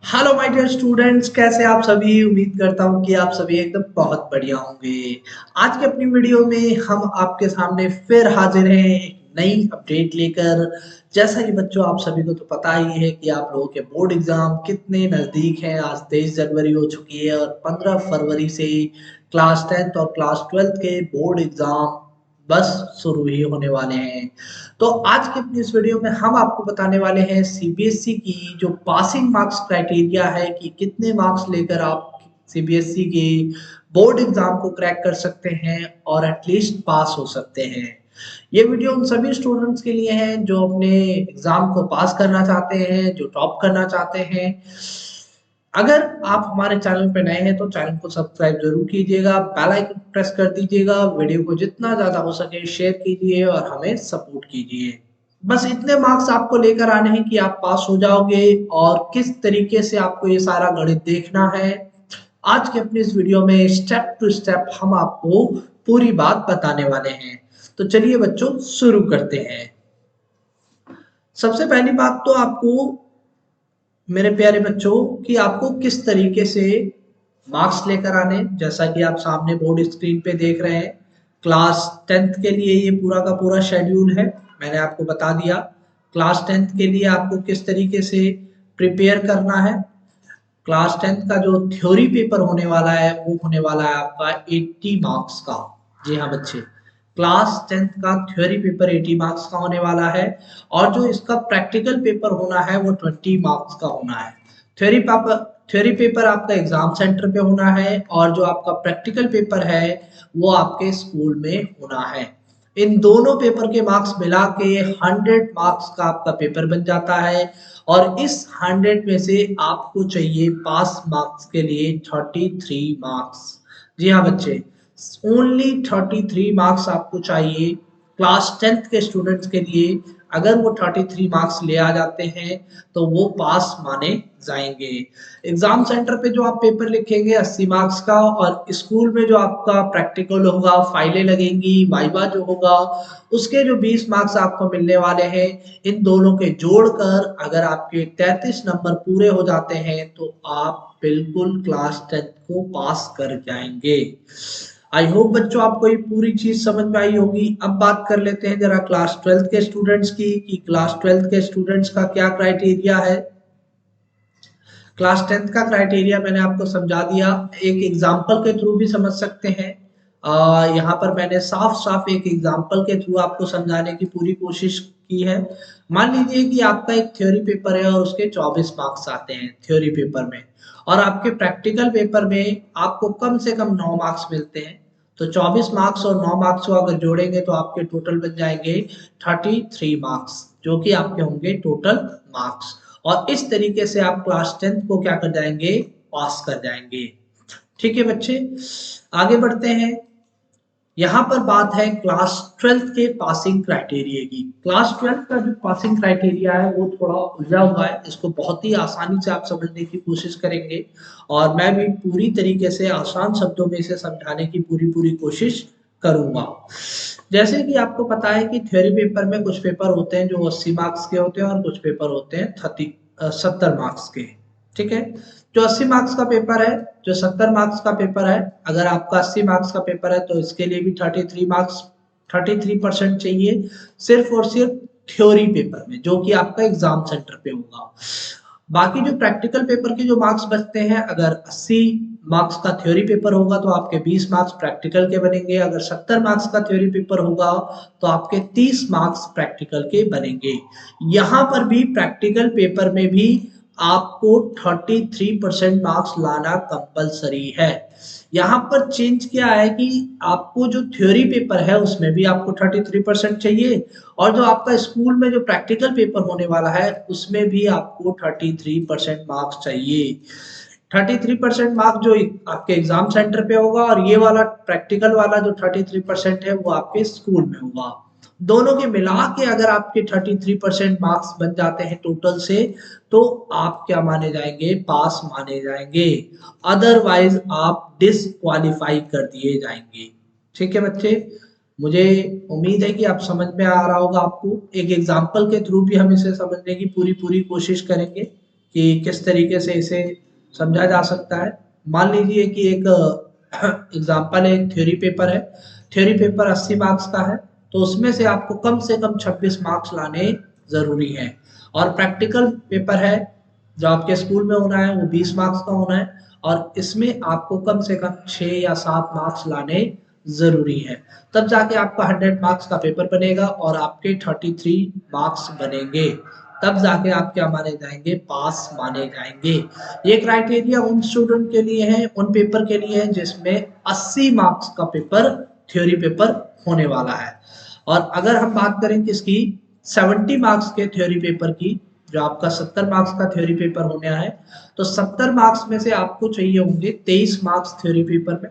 Hello my dear students, कैसे आप सभी। उम्मीद करता हूँ कि आप सभी एकदम बहुत बढ़िया होंगे। आज की अपनी वीडियो में हम आपके सामने फिर हाजिर हैं एक नई अपडेट लेकर। जैसा कि बच्चों आप सभी को तो पता ही है कि आप लोगों के बोर्ड एग्जाम कितने नज़दीक हैं। आज 23 जनवरी हो चुकी है और 15 फरवरी से क्लास 10th और क्लास 12th के बोर्ड एग्जाम बस शुरू ही होने वाले हैं। तो आज की अपनी इस वीडियो में हम आपको बताने वाले हैं सीबीएसई की जो पासिंग मार्क्स क्राइटेरिया है कि कितने मार्क्स लेकर आप सीबीएसई के बोर्ड एग्जाम को क्रैक कर सकते हैं और एटलीस्ट पास हो सकते हैं। ये वीडियो उन सभी स्टूडेंट्स के लिए है जो अपने एग्जाम को पास करना चाहते हैं, जो टॉप करना चाहते हैं। अगर आप हमारे चैनल पे नए हैं तो चैनल को सब्सक्राइब जरूर कीजिएगा, बेल आइकन प्रेस कर दीजिएगा, वीडियो को जितना ज्यादा हो सके शेयर कीजिए और हमें सपोर्ट कीजिए। बस इतने मार्क्स आपको लेकर आने हैं कि आप पास हो जाओगे। और किस तरीके से आपको ये सारा गणित देखना है, आज के अपनी इस वीडियो में स्टेप टू स्टेप हम आपको पूरी बात बताने वाले हैं। तो चलिए बच्चों शुरू करते हैं। सबसे पहली बात तो आपको मेरे प्यारे बच्चों कि आपको किस तरीके से मार्क्स लेकर आने, जैसा कि आप सामने बोर्ड स्क्रीन पे देख रहे हैं। क्लास 10th के लिए ये पूरा का पूरा शेड्यूल है, मैंने आपको बता दिया। क्लास 10th के लिए आपको किस तरीके से प्रिपेयर करना है। क्लास 10th का जो थ्योरी पेपर होने वाला है वो होने वाला है आपका 80 मार्क्स का। जी हाँ बच्चे, क्लास 10th का थ्योरी पेपर 80 मार्क्स का होने वाला है। और जो इसका प्रैक्टिकल पेपर होना है वो 20 मार्क्स का होना है। थ्योरी पेपर आपका एग्जाम सेंटर पे होना है और जो आपका प्रैक्टिकल पेपर है वो आपके स्कूल में होना है। इन दोनों पेपर के मार्क्स मिला के 100 मार्क्स का आपका पेपर बन जाता है। और इस 100 में से आपको चाहिए पास मार्क्स के लिए 33 मार्क्स। जी हाँ बच्चे, ओनली 33 मार्क्स आपको चाहिए क्लास 10th के स्टूडेंट्स के लिए। अगर वो 33 मार्क्स ले आ जाते हैं तो वो पास माने जाएंगे। एग्जाम सेंटर पे जो आप पेपर लिखेंगे 80 मार्क्स का, और स्कूल में जो आपका प्रैक्टिकल होगा, फाइलें लगेंगी, वाइवा जो होगा, उसके जो 20 मार्क्स आपको मिलने वाले हैं। इन दोनों के जोड़कर अगर आपके 33 नंबर पूरे हो जाते हैं तो आप बिल्कुल क्लास 10th को पास कर जाएंगे। आई होप बच्चों आपको ये पूरी चीज समझ में आई होगी। अब बात कर लेते हैं जरा क्लास 12th के स्टूडेंट्स की कि क्लास 12th के स्टूडेंट्स का क्या क्राइटेरिया है। क्लास 10th का क्राइटेरिया मैंने आपको समझा दिया, एक एग्जाम्पल के थ्रू भी समझ सकते हैं। यहाँ पर मैंने साफ साफ एक एग्जाम्पल के थ्रू आपको समझाने की पूरी कोशिश की है। मान लीजिए कि आपका एक थ्योरी पेपर है और उसके 24 मार्क्स आते हैं थ्योरी पेपर में, और आपके प्रैक्टिकल पेपर में आपको कम से कम 9 मार्क्स मिलते हैं। तो 24 मार्क्स और 9 मार्क्स को अगर जोड़ेंगे तो आपके टोटल बन जाएंगे 33 मार्क्स, जो कि आपके होंगे टोटल मार्क्स। और इस तरीके से आप क्लास 10th को क्या कर जाएंगे, पास कर जाएंगे। ठीक है बच्चे, आगे बढ़ते हैं। यहाँ पर बात है क्लास 12th के पासिंग क्राइटेरिया की। क्लास 12th का जो पासिंग क्राइटेरिया है वो थोड़ा उलझा हुआ है, इसको बहुत ही आसानी से आप समझने की कोशिश करेंगे और मैं भी पूरी तरीके से आसान शब्दों में इसे समझाने की पूरी पूरी कोशिश करूंगा। जैसे कि आपको पता है कि थ्योरी पेपर में कुछ पेपर होते हैं जो 80 मार्क्स के होते हैं और कुछ पेपर होते हैं 70 मार्क्स के। ठीक है, जो 80 मार्क्स का पेपर है, जो 70 मार्क्स का पेपर है, अगर आपका 80 मार्क्स का पेपर है तो इसके लिए भी 33 मार्क्स 33% चाहिए, सिर्फ और सिर्फ थ्योरी पेपर में, जो कि आपका एग्जाम सेंटर पे होगा। बाकी जो प्रैक्टिकल पेपर के जो मार्क्स बचते हैं, अगर 80 मार्क्स का थ्योरी पेपर होगा तो आपके 20 मार्क्स प्रैक्टिकल के बनेंगे। अगर 70 मार्क्स का थ्योरी पेपर होगा तो आपके 30 मार्क्स प्रैक्टिकल के बनेंगे। यहाँ पर भी प्रैक्टिकल पेपर में भी आपको 33% मार्क्स लाना कंपलसरी है। यहाँ पर चेंज क्या है कि आपको जो थ्योरी पेपर है उसमें भी आपको 33% चाहिए, और जो आपका स्कूल में जो प्रैक्टिकल पेपर होने वाला है उसमें भी आपको 33% मार्क्स चाहिए। 33% मार्क्स जो आपके एग्जाम सेंटर पे होगा, और ये वाला प्रैक्टिकल वाला जो 33% है वो आपके स्कूल में होगा। दोनों के मिला के अगर आपके 33% मार्क्स बन जाते हैं टोटल से, तो आप क्या माने जाएंगे, पास माने जाएंगे। अदरवाइज आप डिसक्वालीफाई कर दिए जाएंगे। ठीक है बच्चे, मुझे उम्मीद है कि आप समझ में आ रहा होगा आपको। एक एग्जाम्पल के थ्रू भी हम इसे समझने की पूरी पूरी कोशिश करेंगे कि किस तरीके से इसे समझा जा सकता है। मान लीजिए कि एक एग्जाम्पल है, एक थ्योरी पेपर है, थ्योरी पेपर 80 मार्क्स का है, तो उसमें से आपको कम से कम 26 मार्क्स लाने जरूरी है। और प्रैक्टिकल पेपर है जो आपके स्कूल में होना है, वो 20 मार्क्स का होना है, और इसमें आपको कम से कम 6 या 7 मार्क्स लाने जरूरी है। तब जाके आपका 100 मार्क्स का पेपर बनेगा और आपके 33 मार्क्स बनेंगे, तब जाके आप क्या माने जाएंगे, पास माने जाएंगे। ये क्राइटेरिया उन स्टूडेंट के लिए है, उन पेपर के लिए है जिसमें 80 मार्क्स का पेपर, थ्योरी पेपर होने वाला है। और अगर हम बात करें किसकी, 70 मार्क्स के थ्योरी पेपर की, जो आपका 70 मार्क्स का थ्योरी पेपर होने है, तो 70 मार्क्स में से आपको चाहिए होंगे 23 मार्क्स थ्योरी पेपर में,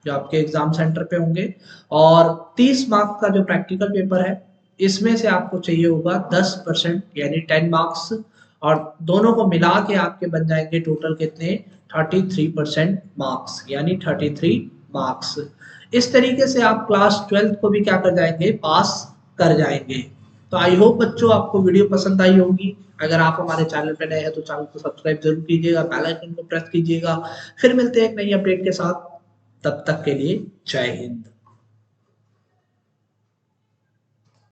जो आपके एग्जाम सेंटर पे होंगे, और 30 मार्क्स का जो प्रैक्टिकल पेपर है, इसमें से आपको चाहिए होगा 10% यानी 10 मार्क्स, और दोनों को मिला के आपके बन जाएंगे टोटल कितने, 33% मार्क्स, यानी 33 मार्क्स। इस तरीके से आप क्लास 12th को भी क्या कर जाएंगे, पास कर जाएंगे। तो आई होप बच्चों आपको वीडियो पसंद आई होगी। अगर आप हमारे चैनल पे नए हैं तो चैनल को सब्सक्राइब जरूर कीजिएगा, बेल आइकन को प्रेस कीजिएगा। फिर मिलते हैं एक नई अपडेट के साथ, तब तक के लिए जय हिंद।